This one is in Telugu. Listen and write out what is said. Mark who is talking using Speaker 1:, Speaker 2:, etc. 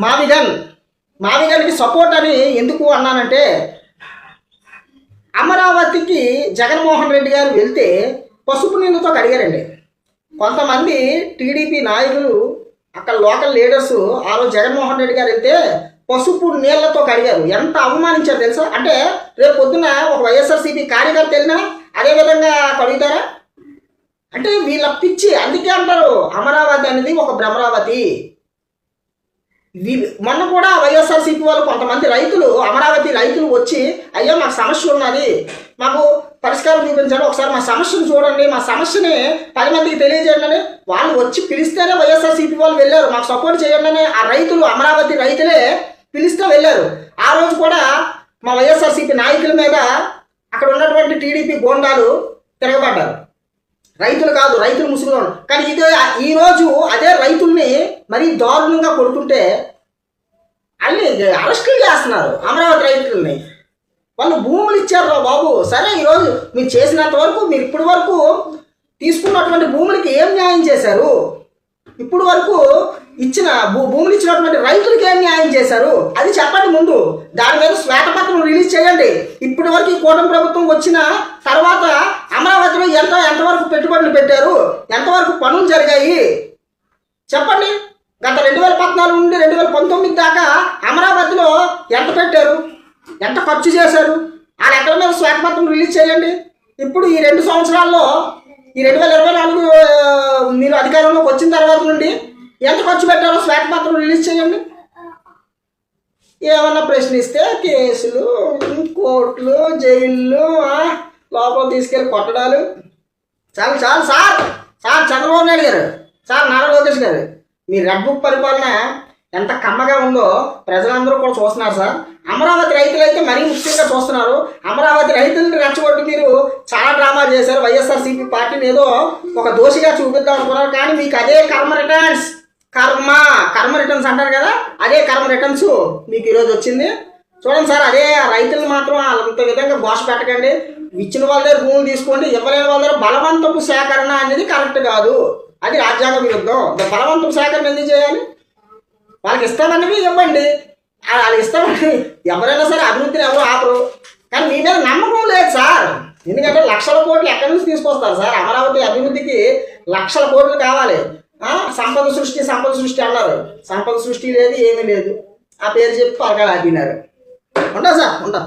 Speaker 1: మావిగన్ మావిగన్కి సపోర్ట్ అని ఎందుకు అన్నానంటే, అమరావతికి జగన్మోహన్ రెడ్డి గారు వెళ్తే పసుపు నీళ్ళతో కడిగారండి. కొంతమంది టీడీపీ నాయకులు అక్కడ లోకల్ లీడర్స్ ఆ రోజు జగన్మోహన్ రెడ్డి గారు వెళ్తే పసుపు నీళ్లతో కడిగారు. ఎంత అవమానించారు తెలుసా? అంటే రేపు పొద్దున ఒక వైఎస్ఆర్సీపీ కార్యకర్త వెళ్ళినా అదే విధంగా కడుగుతారా? అంటే వీళ్ళ పిచ్చి. అందుకే అంటారు అమరావతి అనేది ఒక భ్రమరావతి. మొన్న కూడా వైఎస్ఆర్సీపీ వాళ్ళు కొంతమంది రైతులు, అమరావతి రైతులు వచ్చి, అయ్యో మాకు సమస్య ఉన్నది, మాకు పరిష్కారం చూపించండి, ఒకసారి మా సమస్యను చూడండి, మా సమస్యని 10 మందికి తెలియజేయండి అని వాళ్ళు వచ్చి పిలిస్తేనే వైఎస్ఆర్సీపీ వాళ్ళు వెళ్ళారు. మాకు సపోర్ట్ చేయండి అని ఆ రైతులు, అమరావతి రైతులే పిలిస్తే వెళ్ళారు. ఆ రోజు కూడా మా వైఎస్ఆర్సీపీ నాయకుల మీద అక్కడ ఉన్నటువంటి టీడీపీ గోండాలు తిరగబడ్డారు. రైతులు కాదు, రైతులు ముసుగులో. కానీ ఇదే ఈరోజు అదే రైతుల్ని మరీ దారుణంగా కొడుతుంటే అన్ని అరెస్టులు చేస్తున్నారు అమరావతి రైతులని. వాళ్ళు భూములు ఇచ్చారు రా బాబు. సరే, ఈరోజు మీరు చేసినంత వరకు, మీరు ఇప్పటి వరకు తీసుకున్నటువంటి భూములకి ఏం న్యాయం చేశారు? ఇప్పుడు వరకు ఇచ్చిన భూములు ఇచ్చినటువంటి రైతులకి ఏం న్యాయం చేశారు? అది చెప్పండి ముందు. దాని మీద శ్వేతపత్రం రిలీజ్ చేయండి. ఇప్పటి వరకు ఈ కూటమి ప్రభుత్వం వచ్చిన తర్వాత అమరావతిలో ఎంతవరకు పెట్టుబడులు పెట్టారు, ఎంతవరకు పనులు జరిగాయి చెప్పండి. గత 2014 నుండి 2019 దాకా అమరావతిలో ఎంత పెట్టారు, ఎంత ఖర్చు చేశారు? ఆ లెక్కల మీద శ్వేతపత్రం రిలీజ్ చేయండి. ఇప్పుడు ఈ 2 సంవత్సరాల్లో, ఈ 2024 మీరు అధికారంలోకి వచ్చిన తర్వాత నుండి ఎంత ఖర్చు పెట్టారో శ్వేతపత్రం రిలీజ్ చేయండి. ఏమన్నా ప్రశ్నిస్తే కేసులు, కోర్టులు, జైళ్ళు, లోపల తీసుకెళ్ళి కొట్టడాలు. చాలు చాలు సార్. చంద్రబాబు నాయుడు గారు, సార్ నారా లోకేష్ గారు, మీ రెడ్ బుక్ పరిపాలన ఎంత కమ్మగా ఉందో ప్రజలందరూ కూడా చూస్తున్నారు సార్. అమరావతి రైతులు అయితే మరీ ముఖ్యంగా చూస్తున్నారు. అమరావతి రైతులను రెచ్చగొట్టి మీరు చాలా డ్రామా చేశారు. వైఎస్ఆర్సీపీ పార్టీని ఏదో ఒక దోషిగా చూపిద్దాం అనుకున్నారు. కానీ మీకు అదే కర్మ రిటర్న్స్ అంటారు కదా, అదే కర్మ రిటర్న్స్ మీకు ఈరోజు వచ్చింది. చూడండి సార్, అదే రైతులను మాత్రం అంత విధంగా ఘోష పెట్టకండి. ఇచ్చిన వాళ్ళ దగ్గర భూములు తీసుకోండి. ఇవ్వలేని వాళ్ళ దగ్గర బలవంతపు సేకరణ అనేది కరెక్ట్ కాదు. అది రాజ్యాంగ విరుద్ధం. బలవంతపు సేకరణ ఎందుకు చేయాలి? వాళ్ళకి ఇస్తామన్నవి ఇవ్వండి. వాళ్ళు ఇస్తామని ఎవరైనా సరే అభివృద్ధిని ఎవరు ఆపరు. కానీ మీ మీద నమ్మకం లేదు సార్. ఎందుకంటే లక్షల కోట్లు ఎక్కడి నుంచి తీసుకొస్తారు సార్? అమరావతి అభివృద్ధికి లక్షల కోట్లు కావాలి. సంపద సృష్టి అన్నారు. సంపద సృష్టి లేదు, ఏమీ లేదు. ఆ పేరు చెప్పి పలకాలు ఆపినారు. ఉంటా సార్, ఉంటా.